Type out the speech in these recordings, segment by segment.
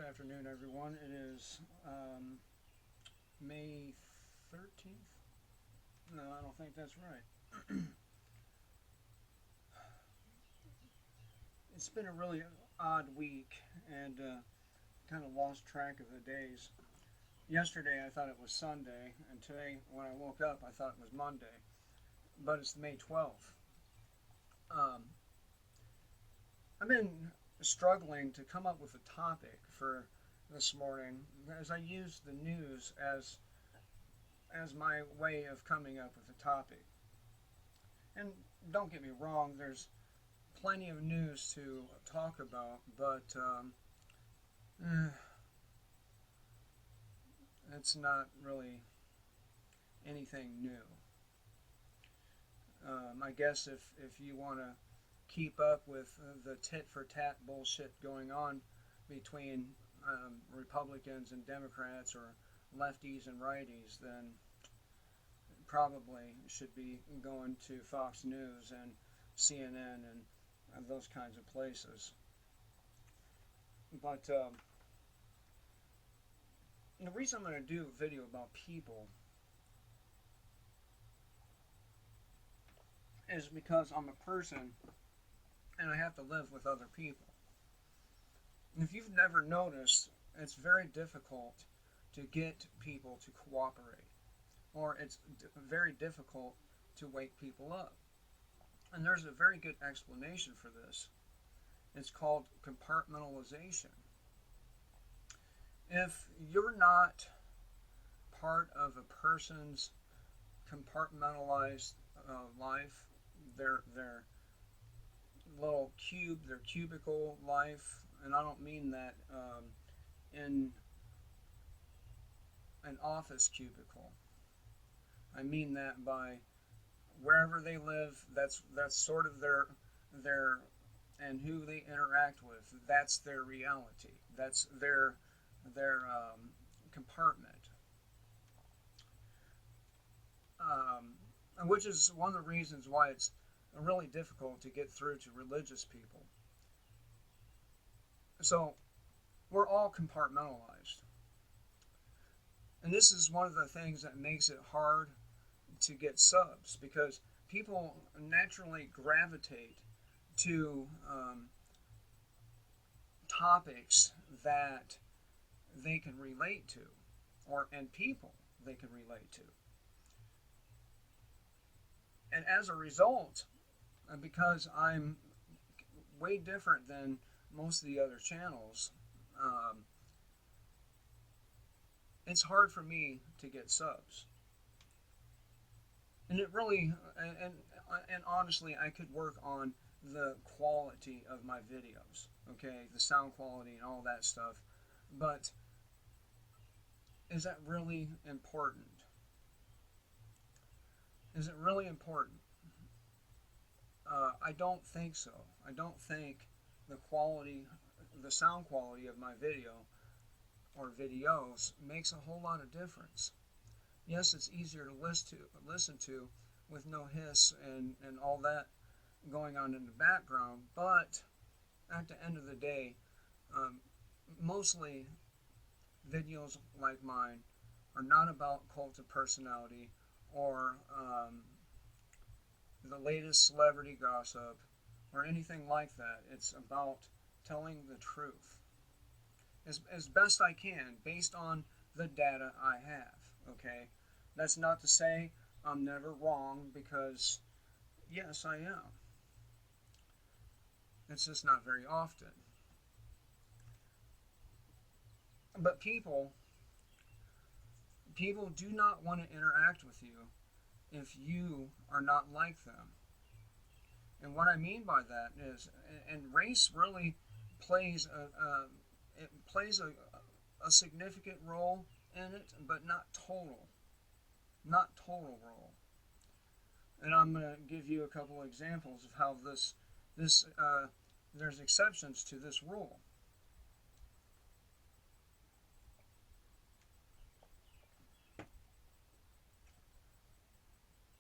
Good afternoon, everyone. It is May 13th. No, I don't think that's right. It's been a really odd week and kind of lost track of the days. Yesterday I thought it was Sunday, and today when I woke up I thought it was Monday, but it's May 12th. Um, I've been struggling to come up with a topic for this morning as I use the news as my way of coming up with a topic. And don't get me wrong, there's plenty of news to talk about, but it's not really anything new. I guess if you want to keep up with the tit for tat bullshit going on between Republicans and Democrats, or lefties and righties, then probably should be going to Fox News and CNN and those kinds of places. But the reason I'm going to do a video about people is because I'm a person and I have to live with other people. And if you've never noticed, it's very difficult to get people to cooperate, or it's very difficult to wake people up. And there's a very good explanation for this. It's called compartmentalization. If you're not part of a person's compartmentalized life, their little cube, their cubicle life, and I don't mean that in an office cubicle. I mean that by wherever they live, that's sort of their and who they interact with. That's their reality. That's their compartment. Which is one of the reasons why it's really difficult to get through to religious people. So we're all compartmentalized. And this is one of the things that makes it hard to get subs, because people naturally gravitate to topics that they can relate to, and people they can relate to. And as a result, because I'm way different than most of the other channels, it's hard for me to get subs. And it really, and honestly, I could work on the quality of my videos, okay, the sound quality and all that stuff, but is that really important? Is it really important? I don't think so. I don't think the quality, the sound quality of my video or videos makes a whole lot of difference. Yes, it's easier to listen to with no hiss and all that going on in the background, but at the end of the day, mostly videos like mine are not about cult of personality or the latest celebrity gossip or anything like that. It's about telling the truth as best I can based on the data I have, okay? That's not to say I'm never wrong, because yes, I am. It's just not very often. But people do not want to interact with you if you are not like them. And what I mean by that is, and race really plays a significant role in it, but not total role. And I'm going to give you a couple of examples of how there's exceptions to this rule.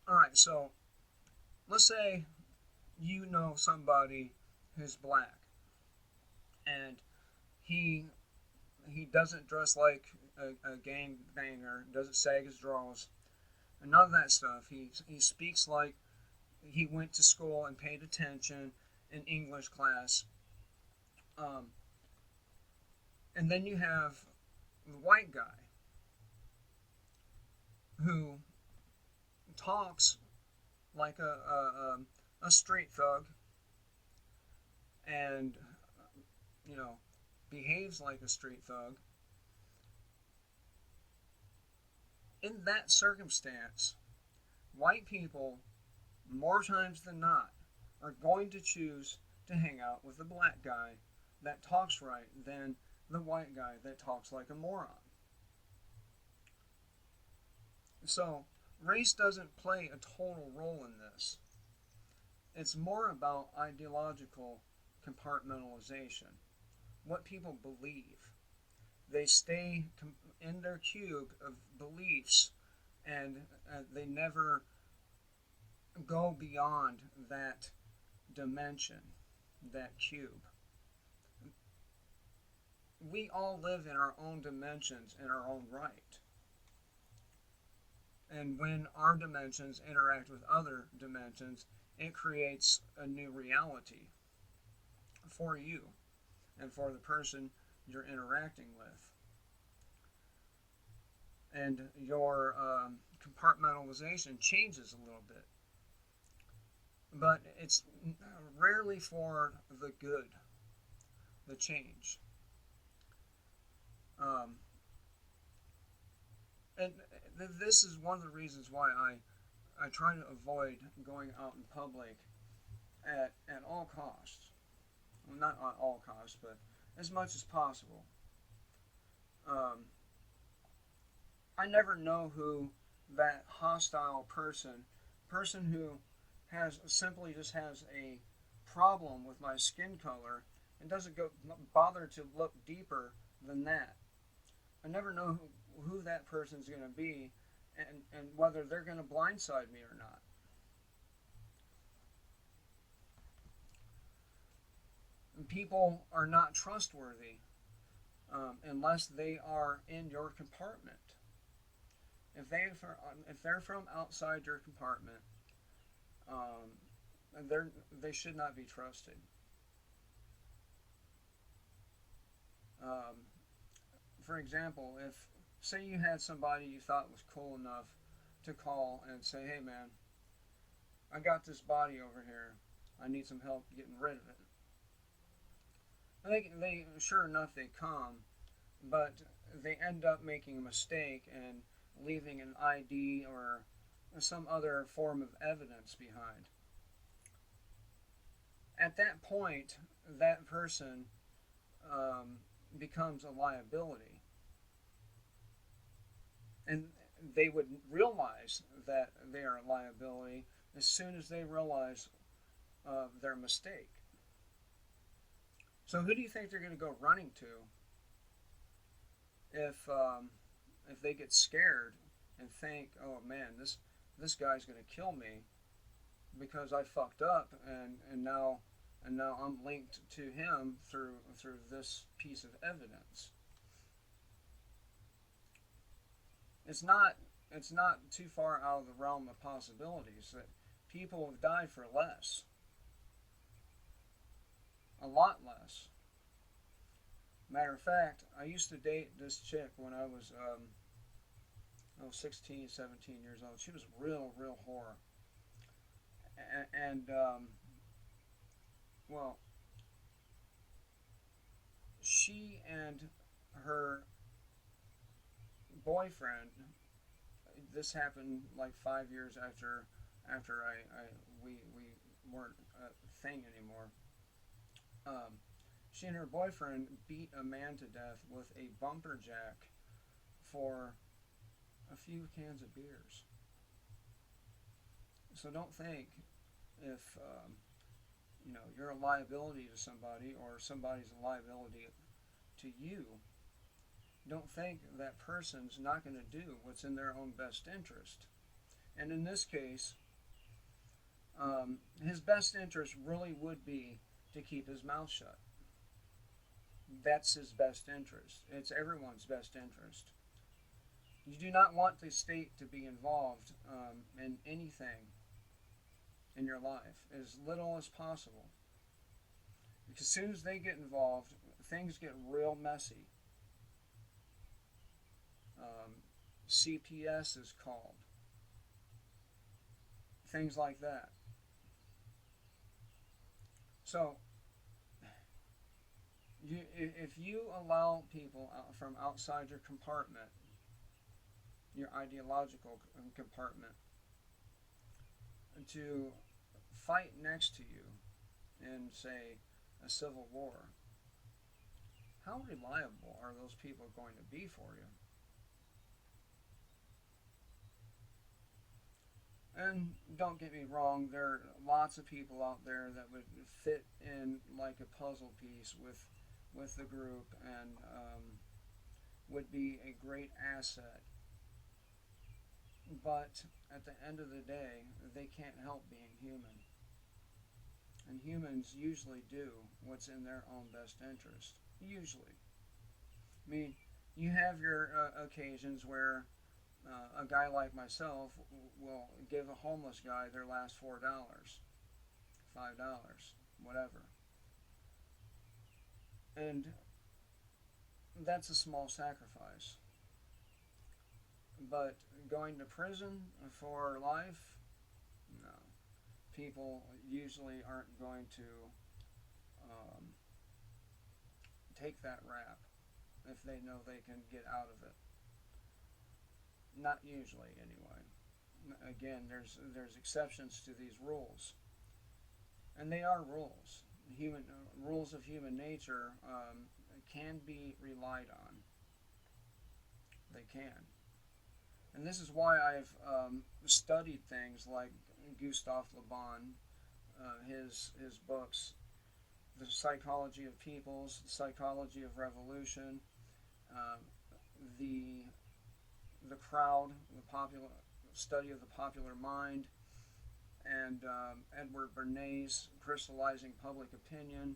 Alright, so let's say you know somebody who's black, and he doesn't dress like a gang banger, doesn't sag his drawers, and none of that stuff. He speaks like he went to school and paid attention in English class. Um, and then you have the white guy who talks like a street thug and, you know, behaves like a street thug. In that circumstance, white people, more times than not, are going to choose to hang out with the black guy that talks right than the white guy that talks like a moron. So, race doesn't play a total role in this. It's more about ideological compartmentalization, what people believe. They stay in their cube of beliefs, and they never go beyond that dimension, that cube. We all live in our own dimensions in our own right. And when our dimensions interact with other dimensions, it creates a new reality for you and for the person you're interacting with. And your compartmentalization changes a little bit. But it's rarely for the good, the change. And this is one of the reasons why I try to avoid going out in public at all costs. Well, not at all costs, but as much as possible. I never know who that hostile person who simply just has a problem with my skin color and doesn't bother to look deeper than that. I never know who that person's going to be and whether they're going to blindside me or not. And people are not trustworthy unless they are in your compartment. If they're from outside your compartment, they should not be trusted. For example, if say you had somebody you thought was cool enough to call and say, "Hey man, I got this body over here. I need some help getting rid of it." They sure enough they come, but they end up making a mistake and leaving an ID or some other form of evidence behind. At that point, that person becomes a liability. And they would realize that they are a liability as soon as they realize their mistake. So who do you think they're going to go running to if they get scared and think, "Oh man, this guy's going to kill me because I fucked up and now I'm linked to him through this piece of evidence." It's not too far out of the realm of possibilities that people have died for less. A lot less. Matter of fact, I used to date this chick when I was 16, 17 years old. She was a real whore. And well, she and her boyfriend, this happened like 5 years after we weren't a thing anymore. She and her boyfriend beat a man to death with a bumper jack for a few cans of beers. So don't think if you're a liability to somebody or somebody's a liability to you. Don't think that person's not going to do what's in their own best interest. And in this case, his best interest really would be to keep his mouth shut. that's his best interest. It's everyone's best interest. You do not want the state to be involved in anything in your life, as little as possible. Because as soon as they get involved, things get real messy. Um, CPS is called. Things like that. So, if you allow people from outside your compartment, your ideological compartment, to fight next to you in, say, a civil war, how reliable are those people going to be for you? And don't get me wrong, there are lots of people out there that would fit in like a puzzle piece with the group and would be a great asset. But at the end of the day, they can't help being human. And humans usually do what's in their own best interest. Usually. I mean, you have your occasions where a guy like myself will give a homeless guy their last $4, $5, whatever. And that's a small sacrifice. But going to prison for life, no. People usually aren't going to um, take that rap if they know they can get out of it. Not usually, anyway. Again, there's exceptions to these rules, and they are rules. Human rules of human nature can be relied on. They can, and this is why I've studied things like Gustave Le Bon, his books, The Psychology of Peoples, The Psychology of Revolution, uh, the the crowd, the popular study of the popular mind, and Edward Bernays, Crystallizing Public Opinion.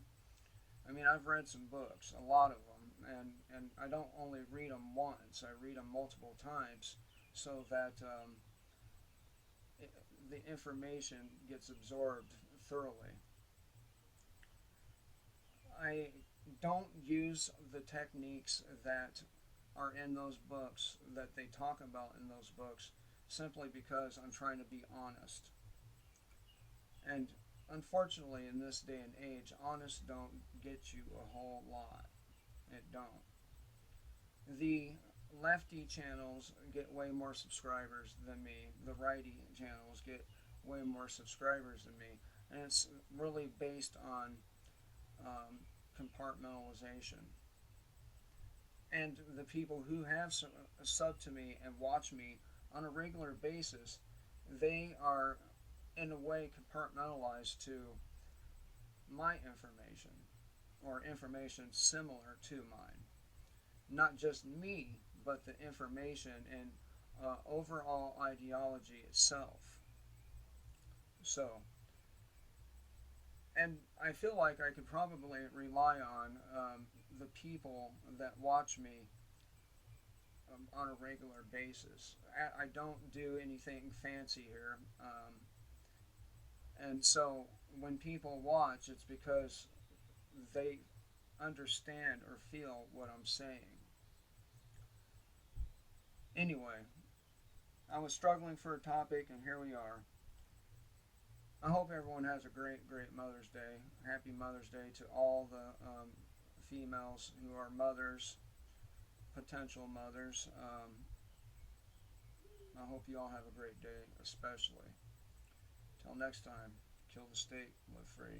I mean, I've read some books, a lot of them, and I don't only read them once, I read them multiple times so that the information gets absorbed thoroughly. I don't use the techniques that are in those books, that they talk about in those books, simply because I'm trying to be honest. And unfortunately, in this day and age, honest don't get you a whole lot. It don't. The lefty channels get way more subscribers than me. The righty channels get way more subscribers than me. And it's really based on compartmentalization. And the people who have sub to me and watch me on a regular basis, they are in a way compartmentalized to my information or information similar to mine. Not just me, but the information and overall ideology itself. So, and I feel like I could probably rely on the people that watch me on a regular basis. I don't do anything fancy here. And so when people watch, it's because they understand or feel what I'm saying. Anyway, I was struggling for a topic, and here we are. I hope everyone has a great, great Mother's Day. Happy Mother's Day to all the females who are mothers, potential mothers. I hope you all have a great day, especially. Till next time, kill the state, live free.